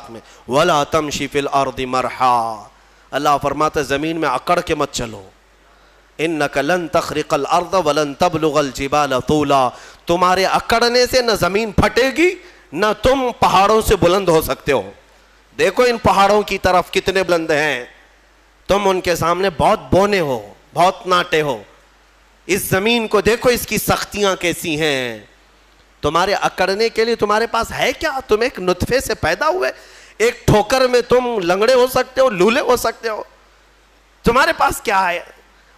ساتھ میں وَلَا تَمْشِ فِي الْأَرْضِ مَرْحًا، اللہ فرماتا ہے زمین میں اکڑ کے مت چلو، إِنَّكَ لَن تَخْرِقَ الْأَرْضَ وَلَن تَبْلُغَ الْجِبَالَ طُولًا، تمہارے اکڑنے سے نہ زمین پھٹے گی نہ تم پہاڑوں سے بلند ہو سکتے ہو۔ دیکھو ان پہاڑوں کی طرف کتنے بلند ہیں، تم ان کے سامنے بہت بونے ہو، بہت ناٹے ہو۔ اس زمین کو دیکھو اس کی سختیاں کیسی ہیں، تمہارے اکڑنے کے لیے تمہارے پاس ہے کیا؟ تم ایک نطفے سے پیدا ہوئے، ایک ٹھوکر میں تم لنگڑے ہو سکتے ہو، لولے ہو سکتے ہو، تمہارے پاس کیا ہے؟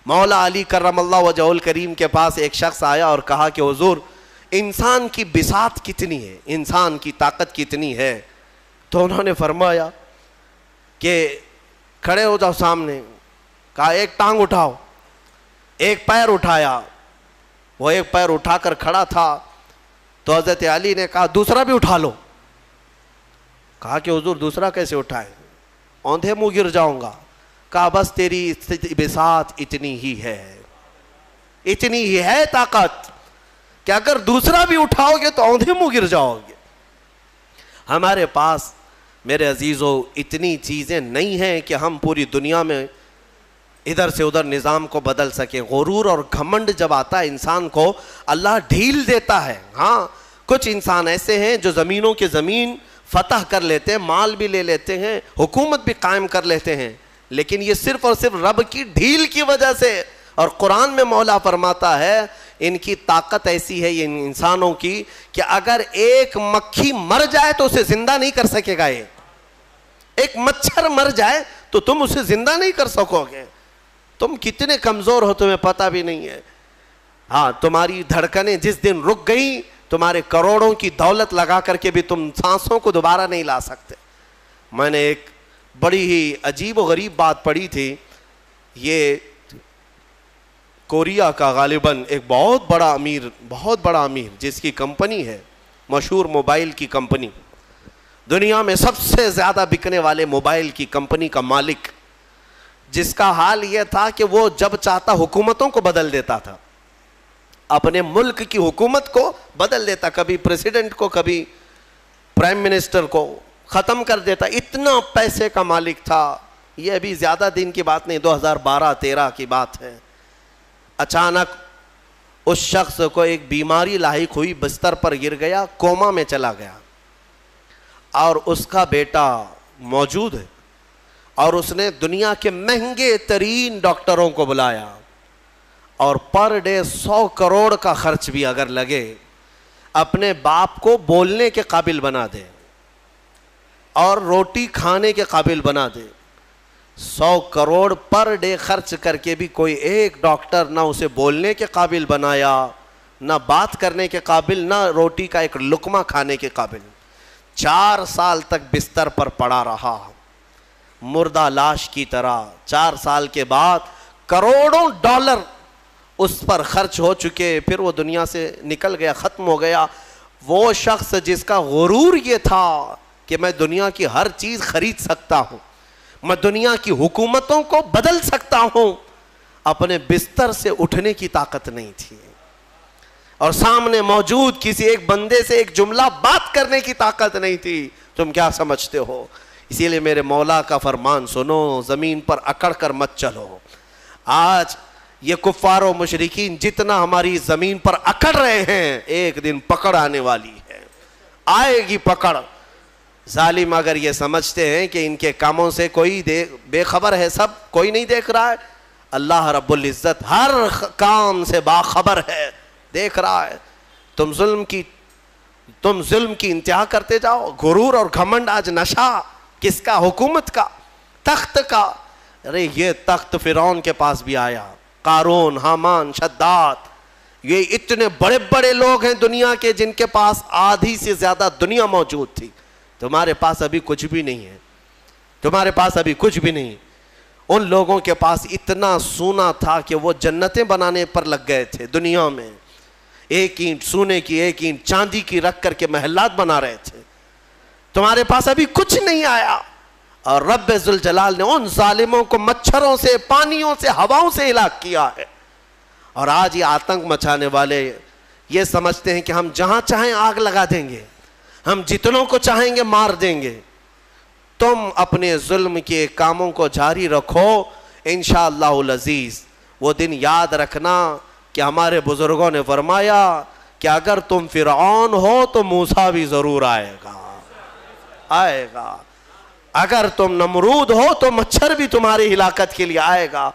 مولا علی کرم اللہ وجہہ الکریم کے پاس ایک شخص آیا اور کہا کہ حضور انسان کی بساط کتنی ہے، انسان کی طاقت کتنی ہے؟ تو انہوں نے فرمایا کہ کھڑے ہو جاؤ سامنے، کہا ایک ٹانگ اٹھاؤ، ایک پیر اٹھایا، وہ ایک پیر اٹھا کر کھڑا تھا تو حضرت علی نے کہا دوسرا بھی اٹھا لو، کہا کہ حضور دوسرا کیسے اٹھائیں، اوندھے منہ گر جاؤں گا، کہا بس تیری بساط اتنی ہی ہے، اتنی ہی ہے طاقت کہ اگر دوسرا بھی اٹھاؤ گے تو اوندھے منہ گر جاؤ گے۔ ہمارے پاس میرے عزیزو اتنی چیزیں نہیں ہیں کہ ہم پوری دنیا میں ادھر سے ادھر نظام کو بدل سکیں۔ غرور اور گھمنڈ جب آتا ہے انسان کو اللہ ڈھیل دیتا ہے۔ ہاں کچھ انسان ایسے ہیں جو زمینوں کے زمین فتح کر لیتے ہیں، مال بھی لے لیتے ہیں، حکومت بھی قائم کر لیتے ہیں، لیکن یہ صرف اور صرف رب کی ڈھیل کی وجہ سے۔ اور قرآن میں مولا فرماتا ہے ان کی طاقت ایسی ہے ان انسانوں کی کہ اگر ایک مکھی مر جائے تو اسے زندہ نہیں کر سکے گا، ایک مچھر مر جائے تو تم اسے زندہ نہیں کر سکو گے۔ تم کتنے کمزور ہو تمہیں پتہ بھی نہیں ہے۔ ہاں تمہاری دھڑکنیں جس دن رک گئیں تمہارے کروڑوں کی دولت لگا کر کے بھی تم سانسوں کو دوبارہ نہیں لا سکتے۔ میں نے ایک بڑی ہی عجیب و غریب بات پڑھی تھی، یہ کوریا کا غالباً ایک بہت بڑا امیر جس کی کمپنی ہے، مشہور موبائل کی کمپنی، دنیا میں سب سے زیادہ بکنے والے موبائل کی کمپنی کا مالک، جس کا حال یہ تھا کہ وہ جب چاہتا حکومتوں کو بدل دیتا تھا، اپنے ملک کی حکومت کو بدل دیتا، کبھی پریزیڈنٹ کو کبھی پرائم منسٹر کو ختم کر دیتا، اتنا پیسے کا مالک تھا۔ یہ ابھی زیادہ دن کی بات نہیں، 2012-13 کی بات ہے۔ اچانک اس شخص کو ایک بیماری لاحق ہوئی، بستر پر گر گیا، کوما میں چلا گیا، اور اس کا بیٹا موجود ہے، اور اس نے دنیا کے مہنگے ترین ڈاکٹروں کو بلایا، اور پر ڈے 100 کروڑ کا خرچ بھی اگر لگے اپنے باپ کو بولنے کے قابل بنا دے اور روٹی کھانے کے قابل بنا دے۔ 100 کروڑ پر ڈے خرچ کر کے بھی کوئی ایک ڈاکٹر نہ اسے بولنے کے قابل بنایا، نہ بات کرنے کے قابل، نہ روٹی کا ایک لقمہ کھانے کے قابل۔ 4 سال تک بستر پر پڑا رہا مردہ لاش کی طرح۔ 4 سال کے بعد کروڑوں ڈالر اس پر خرچ ہو چکے، پھر وہ دنیا سے نکل گیا، ختم ہو گیا۔ وہ شخص جس کا غرور یہ تھا کہ میں دنیا کی ہر چیز خرید سکتا ہوں، میں دنیا کی حکومتوں کو بدل سکتا ہوں، اپنے بستر سے اٹھنے کی طاقت نہیں تھی، اور سامنے موجود کسی ایک بندے سے ایک جملہ بات کرنے کی طاقت نہیں تھی۔ تم کیا سمجھتے ہو؟ اسی لیے میرے مولا کا فرمان سنو، زمین پر اکڑ کر مت چلو۔ آج یہ کفار و مشرکین جتنا ہماری زمین پر اکڑ رہے ہیں، ایک دن پکڑ آنے والی ہے، آئے گی پکڑ۔ ظالم اگر یہ سمجھتے ہیں کہ ان کے کاموں سے کوئی بے خبر ہے، سب کوئی نہیں دیکھ رہا ہے، اللہ رب العزت ہر کام سے باخبر ہے، دیکھ رہا ہے۔ تم ظلم کی انتہا کرتے جاؤ، غرور اور گھمنڈ۔ آج نشہ کس کا؟ حکومت کا، تخت کا۔ ارے یہ تخت فرعون کے پاس بھی آیا، قارون، حامان، شداد، یہ اتنے بڑے بڑے لوگ ہیں دنیا کے جن کے پاس آدھی سے زیادہ دنیا موجود تھی۔ تمہارے پاس ابھی کچھ بھی نہیں ہے، تمہارے پاس ابھی کچھ بھی نہیں۔ ان لوگوں کے پاس اتنا سونا تھا کہ وہ جنتیں بنانے پر لگ گئے تھے دنیا میں، ایک اینٹ سونے کی، ایک اینٹ چاندی کی رکھ کر کے محلات بنا رہے تھے۔ تمہارے پاس ابھی کچھ نہیں آیا، اور رب ذوالجلال نے ان ظالموں کو مچھروں سے، پانیوں سے، ہواؤں سے ہلاک کیا ہے۔ اور آج یہ آتنک مچانے والے یہ سمجھتے ہیں کہ ہم جہاں چاہیں آگ لگا دیں گے، ہم جتنوں کو چاہیں گے مار دیں گے۔ تم اپنے ظلم کے کاموں کو جاری رکھو، انشاءاللہ العزیز وہ دن یاد رکھنا کہ ہمارے بزرگوں نے فرمایا کہ اگر تم فرعون ہو تو موسیٰ بھی ضرور آئے گا، اگر تم نمرود ہو تو مچھر بھی تمہاری ہلاکت کے لیے آئے گا۔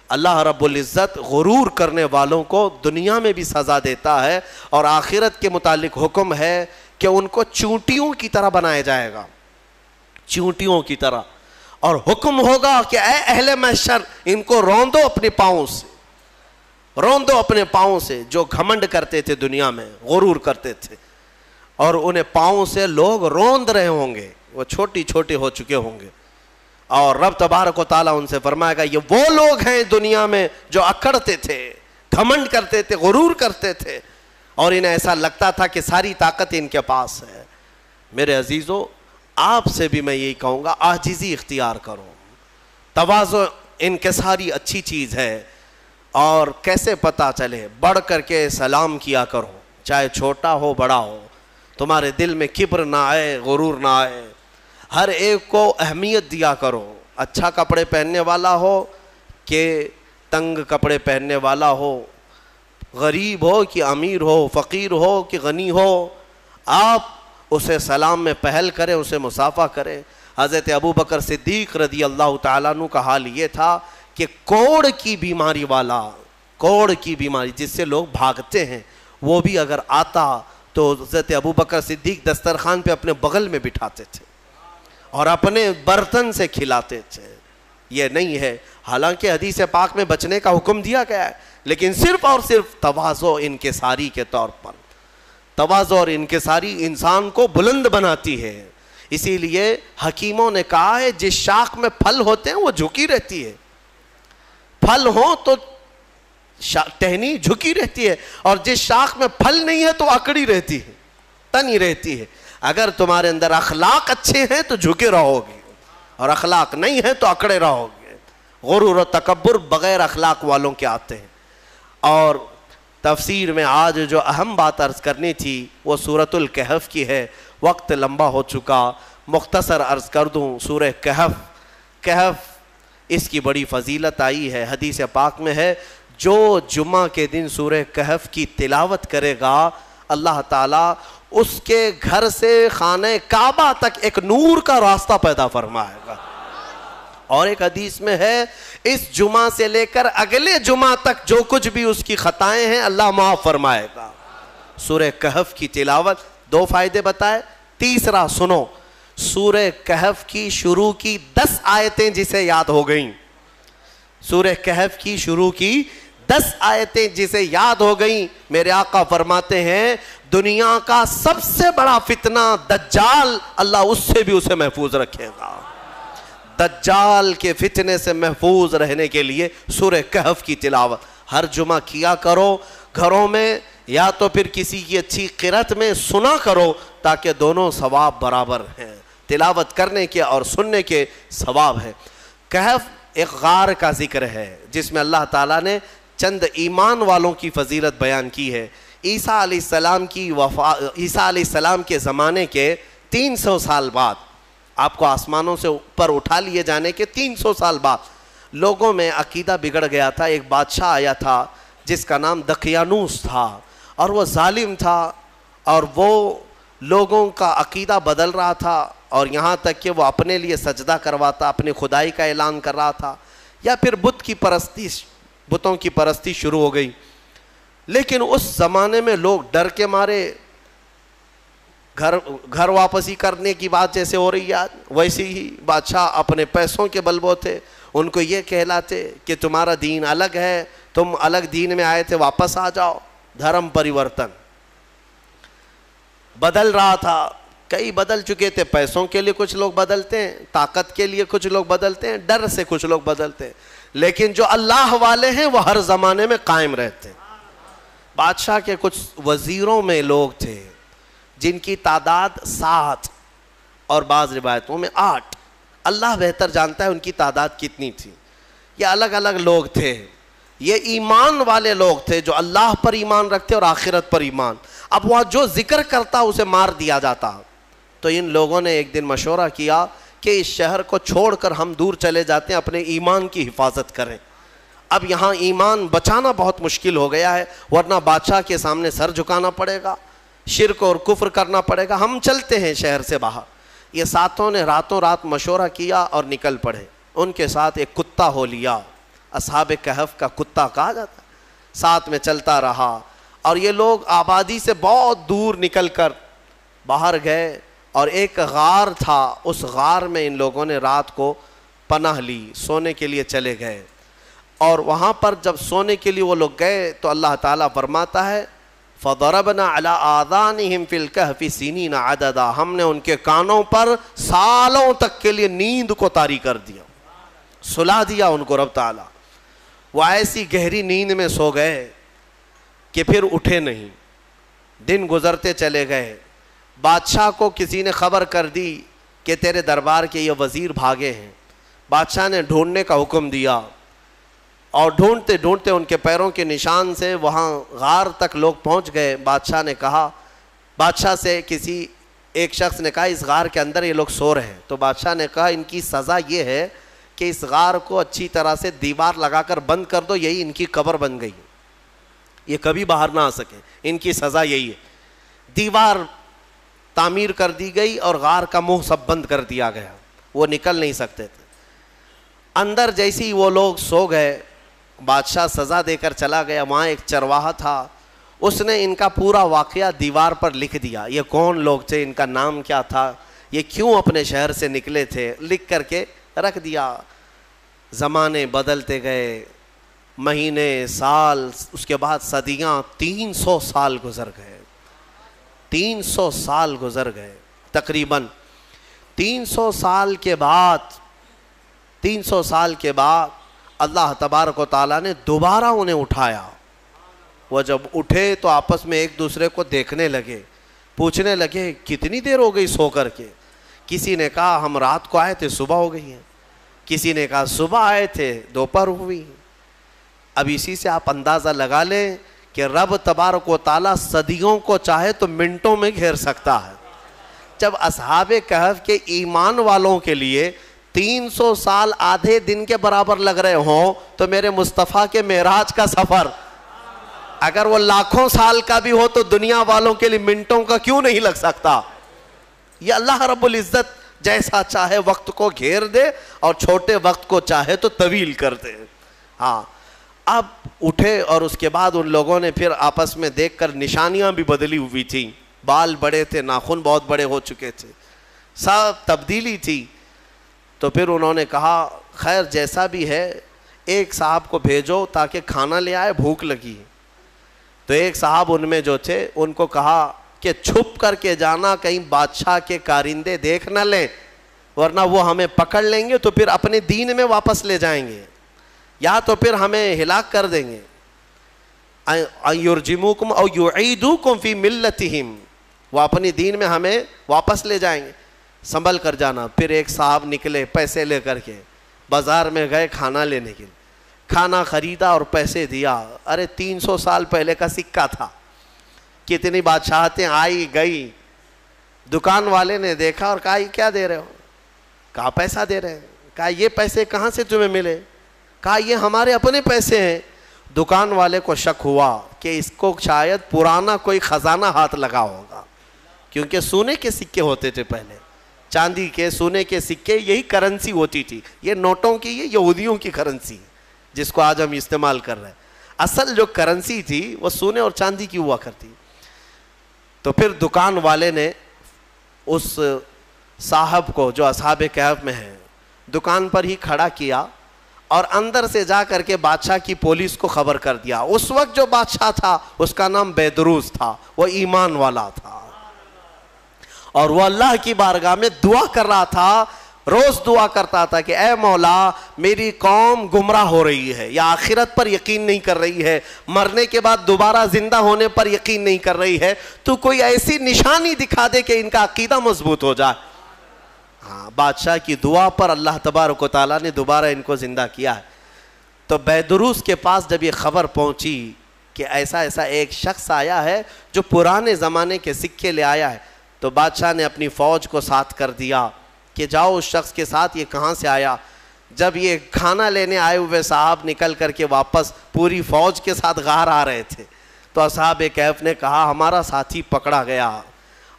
اللہ رب العزت غرور کرنے والوں کو دنیا میں بھی سزا دیتا ہے، اور آخرت کے متعلق حکم ہے کہ ان کو چونٹیوں کی طرح بنایا جائے گا، چونٹیوں کی طرح، اور حکم ہوگا کہ اے اہل محشر ان کو روندو اپنے پاؤں سے، روندو اپنے پاؤں سے۔ جو گھمنڈ کرتے تھے دنیا میں، غرور کرتے تھے، اور انہیں پاؤں سے لوگ روند رہے ہوں گے، وہ چھوٹی چھوٹے ہو چکے ہوں گے، اور رب تبارک و تعالیٰ ان سے فرمائے گا یہ وہ لوگ ہیں دنیا میں جو اکڑتے تھے، گھمنڈ کرتے تھے، غرور کرتے تھے، اور انہیں ایسا لگتا تھا کہ ساری طاقت ان کے پاس ہے۔ میرے عزیزو، آپ سے بھی میں یہی کہوں گا، عاجزی اختیار کرو، تواضع انکساری اچھی چیز ہے، اور کیسے پتہ چلے، بڑھ کر کے سلام کیا کرو، چاہے چھوٹا ہو بڑا ہو، تمہارے دل میں کبر نہ آئے، غرور نہ آئے، ہر ایک کو اہمیت دیا کرو، اچھا کپڑے پہننے والا ہو کہ تنگ کپڑے پہننے والا ہو، غریب ہو کہ امیر ہو، فقیر ہو کہ غنی ہو، آپ اسے سلام میں پہل کریں، اسے مصافحہ کریں۔ حضرت ابوبکر صدیق رضی اللہ تعالیٰ عنہ کا حال یہ تھا کہ کوڑ کی بیماری والا، کوڑ کی بیماری جس سے لوگ بھاگتے ہیں، وہ بھی اگر آتا تو حضرت ابوبکر صدیق دسترخوان پہ اپنے بغل میں بٹھاتے تھے اور اپنے برتن سے کھلاتے تھے۔ یہ نہیں ہے، حالانکہ حدیث پاک میں بچنے کا حکم دیا گیا ہے، لیکن صرف اور صرف تواضع انکساری کے طور پر۔ تواضع اور انکساری انسان کو بلند بناتی ہے، اسی لیے حکیموں نے کہا ہے جس شاخ میں پھل ہوتے ہیں وہ جھکی رہتی ہے، پھل ہوں تو ٹہنی جھکی رہتی ہے، اور جس شاخ میں پھل نہیں ہے تو اکڑی رہتی ہے، تنی رہتی ہے۔ اگر تمہارے اندر اخلاق اچھے ہیں تو جھکے رہو گے، اور اخلاق نہیں ہے تو اکڑے رہو گے۔ غرور و تکبر بغیر اخلاق والوں کے آتے ہیں۔ اور تفسیر میں آج جو اہم بات عرض کرنی تھی وہ سورۃ الکہف کی ہے، وقت لمبا ہو چکا، مختصر عرض کر دوں۔ سورہ کہف اس کی بڑی فضیلت آئی ہے، حدیث پاک میں ہے جو جمعہ کے دن سورہ کہف کی تلاوت کرے گا اللہ تعالیٰ اس کے گھر سے خانہ کعبہ تک ایک نور کا راستہ پیدا فرمائے گا۔ اور ایک حدیث میں ہے اس جمعہ سے لے کر اگلے جمعہ تک جو کچھ بھی اس کی خطائیں ہیں اللہ معاف فرمائے گا۔ سورہ کہف کی تلاوت، دو فائدے بتائے، تیسرا سنو، سورہ کہف کی شروع کی 10 آیتیں جسے یاد ہو گئیں، سورہ کہف کی شروع کی 10 آیتیں جسے یاد ہو گئیں، میرے آقا فرماتے ہیں دنیا کا سب سے بڑا فتنہ دجال، اللہ اس سے بھی اسے محفوظ رکھے گا۔ دجال کے فتنے سے محفوظ رہنے کے لیے سورہ کہف کی تلاوت ہر جمعہ کیا کرو، گھروں میں یا تو پھر کسی کی اچھی قرأت میں سنا کرو، تاکہ دونوں ثواب برابر ہیں، تلاوت کرنے کے اور سننے کے ثواب ہیں۔ کہف ایک غار کا ذکر ہے جس میں اللہ تعالیٰ نے چند ایمان والوں کی فضیلت بیان کی ہے۔ عیسیٰ علیہ السلام کے زمانے کے 300 سال بعد، آپ کو آسمانوں سے اوپر اٹھا لیے جانے کے 300 سال بعد، لوگوں میں عقیدہ بگڑ گیا تھا۔ ایک بادشاہ آیا تھا جس کا نام دقیانوس تھا، اور وہ ظالم تھا، اور وہ لوگوں کا عقیدہ بدل رہا تھا، اور یہاں تک کہ وہ اپنے لیے سجدہ کرواتا، اپنی خدائی کا اعلان کر رہا تھا، یا پھر بتوں کی پرستی شروع ہو گئی۔ لیکن اس زمانے میں لوگ ڈر کے مارے گھر واپسی کرنے کی بات جیسے ہو رہی ہے ویسے ہی بادشاہ اپنے پیسوں کے بلبوتے ان کو یہ کہلاتے کہ تمہارا دین الگ ہے، تم الگ دین میں آئے تھے، واپس آ جاؤ۔ دھرم پریورتن بدل رہا تھا، کئی بدل چکے تھے، پیسوں کے لیے کچھ لوگ بدلتے ہیں، طاقت کے لیے کچھ لوگ بدلتے ہیں، ڈر سے کچھ لوگ بدلتے ہیں، لیکن جو اللہ والے ہیں وہ ہر زمانے میں قائم رہتے ہیں۔ بادشاہ کے کچھ وزیروں میں لوگ تھے جن کی تعداد 7 اور بعض روایتوں میں 8، اللہ بہتر جانتا ہے ان کی تعداد کتنی تھی۔ یہ الگ الگ لوگ تھے، یہ ایمان والے لوگ تھے جو اللہ پر ایمان رکھتے اور آخرت پر ایمان۔ اب وہ جو ذکر کرتا اسے مار دیا جاتا۔ تو ان لوگوں نے ایک دن مشورہ کیا کہ اس شہر کو چھوڑ کر ہم دور چلے جاتے ہیں، اپنے ایمان کی حفاظت کریں۔ اب یہاں ایمان بچانا بہت مشکل ہو گیا ہے، ورنہ بادشاہ کے سامنے سر جھکانا پڑے گا، شرک اور کفر کرنا پڑے گا۔ ہم چلتے ہیں شہر سے باہر۔ یہ ساتوں نے راتوں رات مشورہ کیا اور نکل پڑے۔ ان کے ساتھ ایک کتا ہو لیا، اصحاب کہف کا کتا کہا جاتا ہے، ساتھ میں چلتا رہا۔ اور یہ لوگ آبادی سے بہت دور نکل کر باہر گئے، اور ایک غار تھا، اس غار میں ان لوگوں نے رات کو پناہ لی، سونے کے لیے چلے گئے۔ اور وہاں پر جب سونے کے لیے وہ لوگ گئے تو اللہ تعالیٰ فرماتا ہے فَضَرَبْنَا عَلَىٰ آذَانِهِمْ فِي الْكَهْفِ سِنِينَ عَدَدًا، ہم نے ان کے کانوں پر سالوں تک کے لیے نیند کو طاری کر دیا، سلا دیا ان کو رب تعالیٰ۔ وہ ایسی گہری نیند میں سو گئے کہ پھر اٹھے نہیں۔ دن گزرتے چلے گئے، بادشاہ کو کسی نے خبر کر دی کہ تیرے دربار کے یہ وزیر بھاگے ہیں۔ بادشاہ نے ڈھونڈنے کا حکم دیا، اور ڈھونڈتے ڈھونڈتے ان کے پیروں کے نشان سے وہاں غار تک لوگ پہنچ گئے۔ بادشاہ سے کسی ایک شخص نے کہا اس غار کے اندر یہ لوگ سو رہے ہیں۔ تو بادشاہ نے کہا ان کی سزا یہ ہے کہ اس غار کو اچھی طرح سے دیوار لگا کر بند کر دو، یہی ان کی قبر بن گئی، یہ کبھی باہر نہ آ سکے، ان کی سزا یہی ہے۔ دیوار تعمیر کر دی گئی اور غار کا منہ سب بند کر دیا گیا، وہ نکل نہیں سکتے تھے۔ اندر جیسی وہ لوگ سو گئے، بادشاہ سزا دے کر چلا گیا۔ وہاں ایک چرواہا تھا، اس نے ان کا پورا واقعہ دیوار پر لکھ دیا، یہ کون لوگ تھے، ان کا نام کیا تھا، یہ کیوں اپنے شہر سے نکلے تھے، لکھ کر کے رکھ دیا۔ زمانے بدلتے گئے، مہینے، سال، اس کے بعد صدیاں، 300 سال گزر گئے، 300 سال گزر گئے تقریباً۔ 300 سال کے بعد اللہ تبارک و تعالیٰ نے دوبارہ انہیں اٹھایا۔ وہ جب اٹھے تو آپس میں ایک دوسرے کو دیکھنے لگے، پوچھنے لگے کتنی دیر ہو گئی سو کر کے۔ کسی نے کہا ہم رات کو آئے تھے صبح ہو گئی ہے، کسی نے کہا صبح آئے تھے دوپہر ہوئی۔ اب اسی سے آپ اندازہ لگا لیں کہ رب تبارک و تعالیٰ صدیوں کو چاہے تو منٹوں میں گھیر سکتا ہے۔ جب اصحاب کہف کے ایمان والوں کے لیے 300 سال آدھے دن کے برابر لگ رہے ہوں تو میرے مصطفیٰ کے معراج کا سفر اگر وہ لاکھوں سال کا بھی ہو تو دنیا والوں کے لیے منٹوں کا کیوں نہیں لگ سکتا؟ یہ اللہ رب العزت جیسا چاہے وقت کو گھیر دے اور چھوٹے وقت کو چاہے تو طویل کر دے۔ ہاں، اب اٹھے اور اس کے بعد ان لوگوں نے پھر آپس میں دیکھ کر نشانیاں بھی بدلی ہوئی تھیں، بال بڑے تھے، ناخن بہت بڑے ہو چکے تھے، سب تبدیلی تھی۔ تو پھر انہوں نے کہا خیر جیسا بھی ہے ایک صاحب کو بھیجو تاکہ کھانا لے آئے، بھوک لگی۔ تو ایک صاحب ان میں جو تھے ان کو کہا کہ چھپ کر کے جانا، کہیں بادشاہ کے کارندے دیکھ نہ لیں، ورنہ وہ ہمیں پکڑ لیں گے تو پھر اپنے دین میں واپس لے جائیں گے، یا تو پھر ہمیں ہلاک کر دیں گے۔ یرجموکم او یعیدوکم فی ملتہم، وہ اپنی دین میں ہمیں واپس لے جائیں گے، سنبھل کر جانا۔ پھر ایک صاحب نکلے پیسے لے کر کے، بازار میں گئے کھانا لینے کے لیے، کھانا خریدا اور پیسے دیا۔ ارے 300 سال پہلے کا سکہ تھا، کتنی بادشاہتیں آئی گئی۔ دکان والے نے دیکھا اور کہا یہ کیا دے رہے ہو؟ کہا پیسہ دے رہے ہیں۔ کہا یہ پیسے کہاں سے تمہیں ملے؟ کہا یہ ہمارے اپنے پیسے ہیں۔ دکان والے کو شک ہوا کہ اس کو شاید پرانا کوئی خزانہ ہاتھ لگا ہوگا، کیونکہ سونے کے سکے ہوتے تھے پہلے، چاندی کے، سونے کے سکے، یہی کرنسی ہوتی تھی۔ یہ نوٹوں کی، یہ یہودیوں کی کرنسی جس کو آج ہم استعمال کر رہے ہیں، اصل جو کرنسی تھی وہ سونے اور چاندی کی ہوا کرتی۔ تو پھر دکان والے نے اس صاحب کو جو اصحاب کہف میں ہیں دکان پر ہی کھڑا کیا اور اندر سے جا کر کے بادشاہ کی پولیس کو خبر کر دیا۔ اس وقت جو بادشاہ تھا اس کا نام بیدروس تھا، وہ ایمان والا تھا، اور وہ اللہ کی بارگاہ میں دعا کر رہا تھا، روز دعا کرتا تھا کہ اے مولا میری قوم گمراہ ہو رہی ہے، یا آخرت پر یقین نہیں کر رہی ہے، مرنے کے بعد دوبارہ زندہ ہونے پر یقین نہیں کر رہی ہے، تو کوئی ایسی نشانی دکھا دے کہ ان کا عقیدہ مضبوط ہو جائے۔ ہاں، بادشاہ کی دعا پر اللہ تبارک و تعالیٰ نے دوبارہ ان کو زندہ کیا ہے۔ تو بیدروس کے پاس جب یہ خبر پہنچی کہ ایسا ایسا ایک شخص آیا ہے جو پرانے زمانے کے سکے لے آیا ہے، تو بادشاہ نے اپنی فوج کو ساتھ کر دیا کہ جاؤ اس شخص کے ساتھ، یہ کہاں سے آیا؟ جب یہ کھانا لینے آئے ہوئے صاحب نکل کر کے واپس پوری فوج کے ساتھ غار آ رہے تھے تو اصحاب کہف نے کہا ہمارا ساتھی پکڑا گیا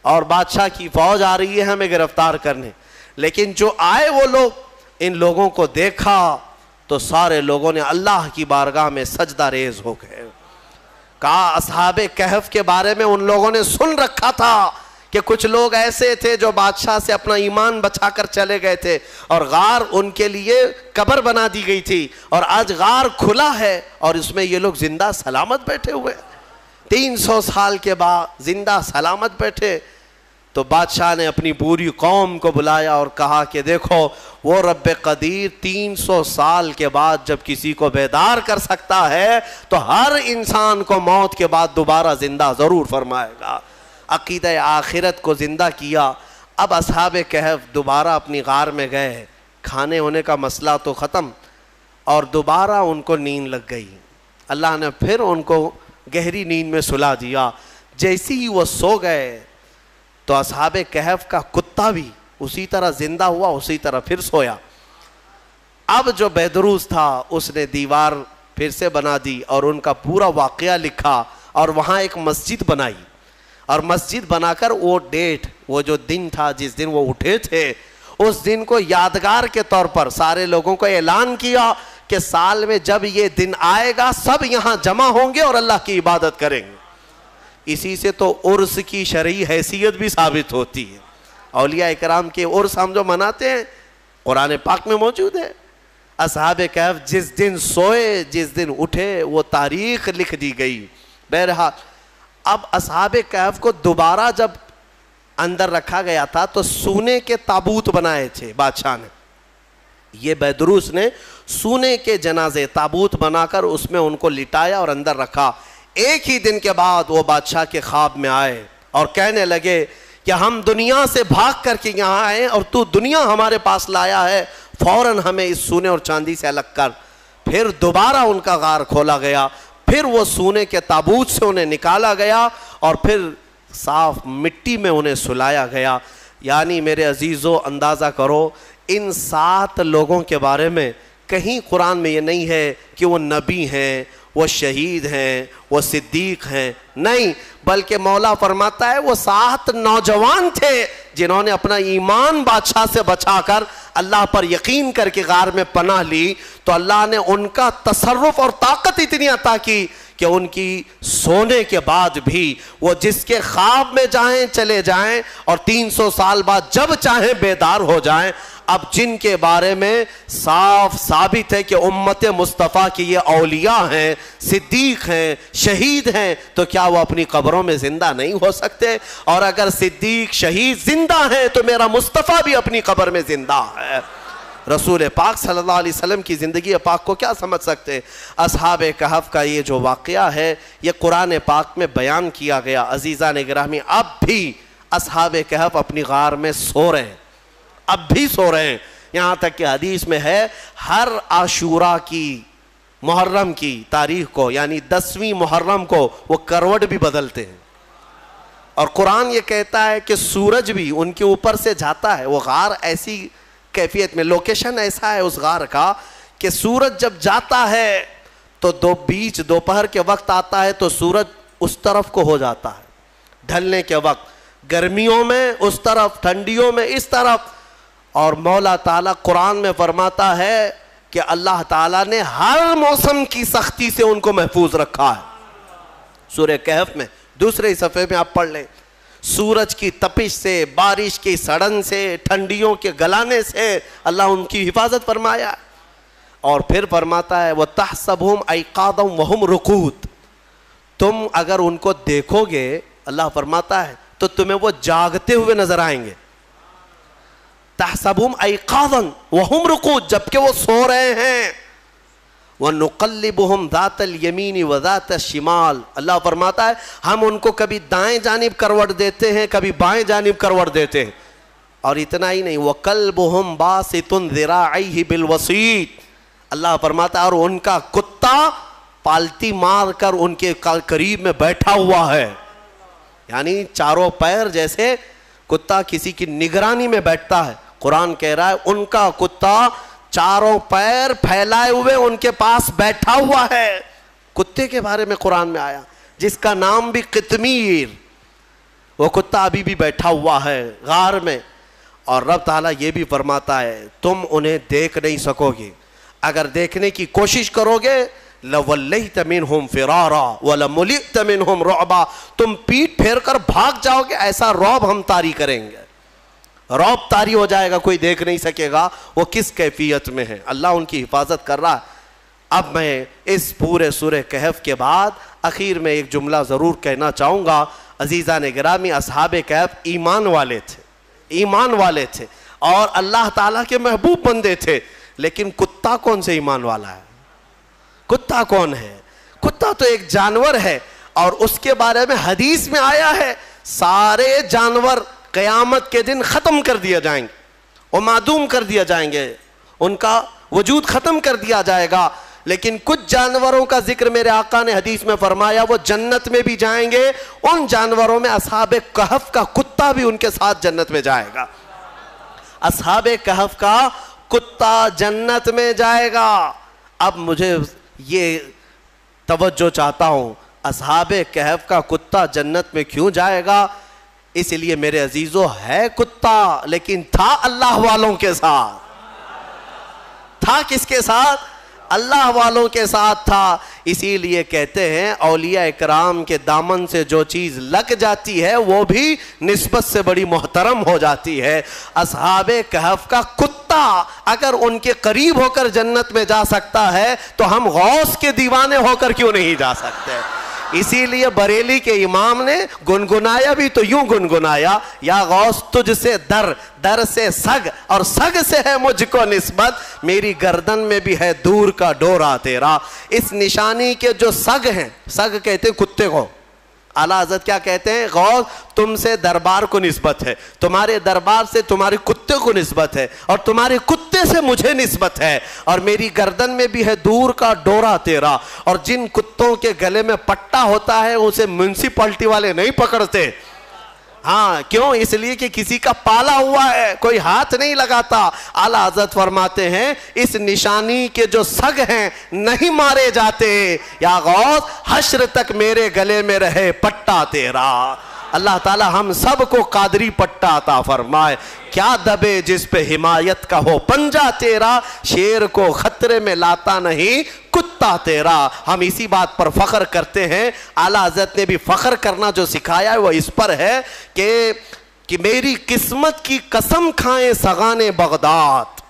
اور بادشاہ کی فوج آ رہی ہے ہمیں گرفتار کرنے. لیکن جو آئے وہ لوگ، ان لوگوں کو دیکھا تو سارے لوگوں نے اللہ کی بارگاہ میں سجدہ ریز ہو گئے. کہا اصحاب کہف کے بارے میں ان لوگوں نے سن رکھا تھا کہ کچھ لوگ ایسے تھے جو بادشاہ سے اپنا ایمان بچا کر چلے گئے تھے اور غار ان کے لیے قبر بنا دی گئی تھی، اور آج غار کھلا ہے اور اس میں یہ لوگ زندہ سلامت بیٹھے ہوئے 300 سال کے بعد زندہ سلامت بیٹھے. تو بادشاہ نے اپنی پوری قوم کو بلایا اور کہا کہ دیکھو وہ رب قدیر 300 سال کے بعد جب کسی کو بیدار کر سکتا ہے تو ہر انسان کو موت کے بعد دوبارہ زندہ ضرور فرمائے گا. عقیدہ آخرت کو زندہ کیا. اب اصحاب کہف دوبارہ اپنی غار میں گئے، کھانے ہونے کا مسئلہ تو ختم، اور دوبارہ ان کو نیند لگ گئی. اللہ نے پھر ان کو گہری نیند میں سلا دیا. جیسی ہی وہ سو گئے تو اصحاب کہف کا کتا بھی اسی طرح زندہ ہوا، اسی طرح پھر سویا. اب جو بیدروس تھا اس نے دیوار پھر سے بنا دی اور ان کا پورا واقعہ لکھا اور وہاں ایک مسجد بنائی، اور مسجد بنا کر وہ ڈیٹ، وہ جو دن تھا جس دن وہ اٹھے تھے، اس دن کو یادگار کے طور پر سارے لوگوں کو اعلان کیا کہ سال میں جب یہ دن آئے گا سب یہاں جمع ہوں گے اور اللہ کی عبادت کریں گے. اسی سے تو عرس کی شرعی حیثیت بھی ثابت ہوتی ہے. اولیاء اکرام کے عرس ہم جو مناتے ہیں قرآن پاک میں موجود ہے. اصحاب کہف جس دن سوئے جس دن اٹھے وہ تاریخ لکھ دی گئی. بہرحال اب اصحاب کہف کو دوبارہ جب اندر رکھا گیا تھا تو سونے کے تابوت بنائے تھے بادشاہ نے. یہ بیدروس نے سونے کے جنازے تابوت بنا کر اس میں ان کو لٹایا اور اندر رکھا. ایک ہی دن کے بعد وہ بادشاہ کے خواب میں آئے اور کہنے لگے کہ ہم دنیا سے بھاگ کر کے یہاں آئے اور تو دنیا ہمارے پاس لایا ہے، فوراً ہمیں اس سونے اور چاندی سے الگ کر. پھر دوبارہ ان کا غار کھولا گیا، پھر وہ سونے کے تابوت سے انہیں نکالا گیا اور پھر صاف مٹی میں انہیں سلایا گیا. یعنی میرے عزیزو اندازہ کرو ان 7 لوگوں کے بارے میں کہیں قرآن میں یہ نہیں ہے کہ وہ نبی ہیں، وہ شہید ہیں، وہ صدیق ہیں، نہیں، بلکہ مولا فرماتا ہے وہ 7 نوجوان تھے جنہوں نے اپنا ایمان بادشاہ سے بچا کر اللہ پر یقین کر کے غار میں پناہ لی. تو اللہ نے ان کا تصرف اور طاقت اتنی عطا کی کہ ان کی سونے کے بعد بھی وہ جس کے خواب میں جائیں چلے جائیں اور 300 سال بعد جب چاہیں بیدار ہو جائیں. اب جن کے بارے میں صاف ثابت ہے کہ امت مصطفیٰ کی یہ اولیاء ہیں، صدیق ہیں، شہید ہیں، تو کیا وہ اپنی قبروں میں زندہ نہیں ہو سکتے؟ اور اگر صدیق شہید زندہ ہیں تو میرا مصطفیٰ بھی اپنی قبر میں زندہ ہے. رسول پاک صلی اللہ علیہ وسلم کی زندگی پاک کو کیا سمجھ سکتے؟ اصحاب کہف کا یہ جو واقعہ ہے یہ قرآن پاک میں بیان کیا گیا. عزیزان گرامی اب بھی اصحاب کہف اپنی غار میں سو رہے ہیں، اب بھی سو رہے ہیں. یہاں تک کہ حدیث میں ہے ہر عاشوراء کی محرم کی تاریخ کو یعنی 10ویں محرم کو وہ کروٹ بھی بدلتے ہیں. اور قرآن یہ کہتا ہے کہ سورج بھی ان کے اوپر سے جاتا ہے. وہ غار ایسی کیفیت میں، لوکیشن ایسا ہے اس غار کا کہ سورج جب جاتا ہے تو بیچ دوپہر کے وقت آتا ہے تو سورج اس طرف کو ہو جاتا ہے ڈھلنے کے وقت، گرمیوں میں اس طرف، ٹھنڈیوں میں اس طرف. اور مولا تعالیٰ قرآن میں فرماتا ہے کہ اللہ تعالیٰ نے ہر موسم کی سختی سے ان کو محفوظ رکھا ہے. سورہ کہف میں دوسرے صفحے میں آپ پڑھ لیں، سورج کی تپش سے، بارش کی سڑن سے، ٹھنڈیوں کے گلانے سے اللہ ان کی حفاظت فرمایا. اور پھر فرماتا ہے وَتَحْسَبُهُمْ أَيْقَاظًا وَهُمْ رُقُودٌ، تم اگر ان کو دیکھو گے اللہ فرماتا ہے تو تمہیں وہ جاگتے ہوئے نظر آئیں گے. تحسبهم ایقاظا وهم رقود، جبکہ وہ سو رہے ہیں. وَنُقَلِّبُهُمْ ذَاتَ الْيَمِينِ وَذَاتَ الشِّمَالِ، اللہ فرماتا ہے ہم ان کو کبھی دائیں جانب کروٹ دیتے ہیں کبھی بائیں جانب کروٹ دیتے ہیں. اور اتنا ہی نہیں، وَقَلْبُهُمْ بَاسِطٌ ذِرَاعَيْهِ بِالْوَسِيطِ، اللہ فرماتا ہے اور ان کا کتا پالتی مار کر ان کے قریب میں بیٹھا ہوا ہے. یعنی چاروں پیر جیسے کتا کسی کی نگرانی میں بیٹھتا ہے. قرآن کہہ رہا ہے ان کا کتا چاروں پیر پھیلائے ہوئے ان کے پاس بیٹھا ہوا ہے. کتے کے بارے میں قرآن میں آیا جس کا نام بھی قطمیر. وہ کتا ابھی بھی بیٹھا ہوا ہے غار میں. اور رب تعالیٰ یہ بھی فرماتا ہے تم انہیں دیکھ نہیں سکو گے, اگر دیکھنے کی کوشش کرو گے لَوَلَّيْتَ مِنْهُمْ فِرَارًا وَلَمُلِئْتَ مِنْهُمْ رُعْبًا, تم پیٹ پھیر کر بھاگ جاؤ گے, ایسا رعب ہم طاری کریں گے. رعب طاری ہو جائے گا, کوئی دیکھ نہیں سکے گا وہ کس کیفیت میں ہے. اللہ ان کی حفاظت کر رہا ہے. اب میں اس پورے سورہ کہف کے بعد اخیر میں ایک جملہ ضرور کہنا چاہوں گا. عزیزان گرامی, اصحاب کہف ایمان والے تھے, ایمان والے تھے اور اللہ تعالیٰ کے محبوب بندے تھے. لیکن کتا کون سے ایمان والا ہے؟ کتا کون ہے؟ کتا تو ایک جانور ہے اور اس کے بارے میں حدیث میں آیا ہے سارے جانور قیامت کے دن ختم کر دیا جائیں گے اور معدوم کر دیا جائیں گے, ان کا وجود ختم کر دیا جائے گا. لیکن کچھ جانوروں کا ذکر میرے آقا نے حدیث میں فرمایا وہ جنت میں بھی جائیں گے. ان جانوروں میں اصحاب کہف کا کتا بھی ان کے ساتھ جنت میں جائے گا. اصحاب کہف کا کتا جنت میں جائے گا. اب مجھے یہ توجہ چاہتا ہوں, اصحاب کہف کا کتا جنت میں کیوں جائے گا؟ اس لیے میرے عزیزو ہے کتا لیکن تھا اللہ والوں کے ساتھ. تھا کس کے ساتھ؟ اللہ والوں کے ساتھ تھا. اسی لیے کہتے ہیں اولیاء اکرام کے دامن سے جو چیز لگ جاتی ہے وہ بھی نسبت سے بڑی محترم ہو جاتی ہے. اصحاب کہف کا کتا اگر ان کے قریب ہو کر جنت میں جا سکتا ہے تو ہم غوث کے دیوانے ہو کر کیوں نہیں جا سکتے؟ اسی لیے بریلی کے امام نے گنگنایا بھی تو یوں گنگنایا, یا غوث تجھ سے در, در سے سگ, اور سگ سے ہے مجھ کو نسبت, میری گردن میں بھی ہے دور کا ڈورا تیرا. اس نشانی کے جو سگ ہیں, سگ کہتے کتے کو, اعلیٰ حضرت کیا کہتے ہیں؟ غوث تم سے دربار کو نسبت ہے, تمہارے دربار سے تمہارے کتے کو نسبت ہے, اور تمہارے کتے سے مجھے نسبت ہے, اور میری گردن میں بھی ہے دور کا ڈورا تیرا. اور جن کتوں کے گلے میں پٹا ہوتا ہے اسے میونسپلٹی والے نہیں پکڑتے. ہاں کیوں؟ اس لیے کہ کسی کا پالا ہوا ہے, کوئی ہاتھ نہیں لگاتا. اعلیٰ حضرت فرماتے ہیں اس نشانی کے جو سگ ہیں نہیں مارے جاتے. یا غوث حشر تک میرے گلے میں رہے پٹا تیرا. اللہ تعالی ہم سب کو قادری پٹا عطا فرمائے. کیا دبے جس پہ حمایت کا ہو پنجہ تیرا, شیر کو خطرے میں لاتا نہیں کتا تیرا. ہم اسی بات پر فخر کرتے ہیں. اعلیٰ حضرت نے بھی فخر کرنا جو سکھایا ہے وہ اس پر ہے کہ میری قسمت کی قسم کھائیں سغان بغداد.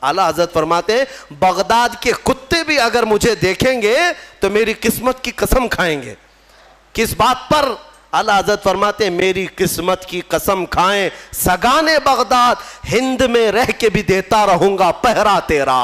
اعلیٰ حضرت فرماتے ہیں بغداد کے کتے بھی اگر مجھے دیکھیں گے تو میری قسمت کی قسم کھائیں گے. کس بات پر؟ اعلیٰ حضرت فرماتے ہیں میری قسمت کی قسم کھائیں سگان بغداد, ہند میں رہ کے بھی دیتا رہوں گا پہرا تیرا.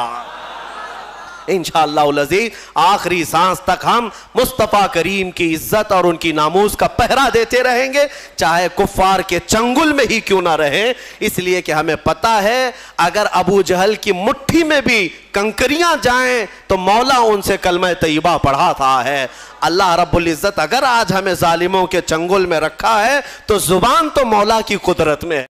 انشاءاللہ العزیز آخری سانس تک ہم مصطفیٰ کریم کی عزت اور ان کی ناموس کا پہرا دیتے رہیں گے, چاہے کفار کے چنگل میں ہی کیوں نہ رہیں. اس لیے کہ ہمیں پتہ ہے اگر ابو جہل کی مٹھی میں بھی کنکریاں جائیں تو مولا ان سے کلمہ طیبہ پڑھاتا ہے. اللہ رب العزت اگر آج ہمیں ظالموں کے چنگل میں رکھا ہے تو زبان تو مولا کی قدرت میں ہے.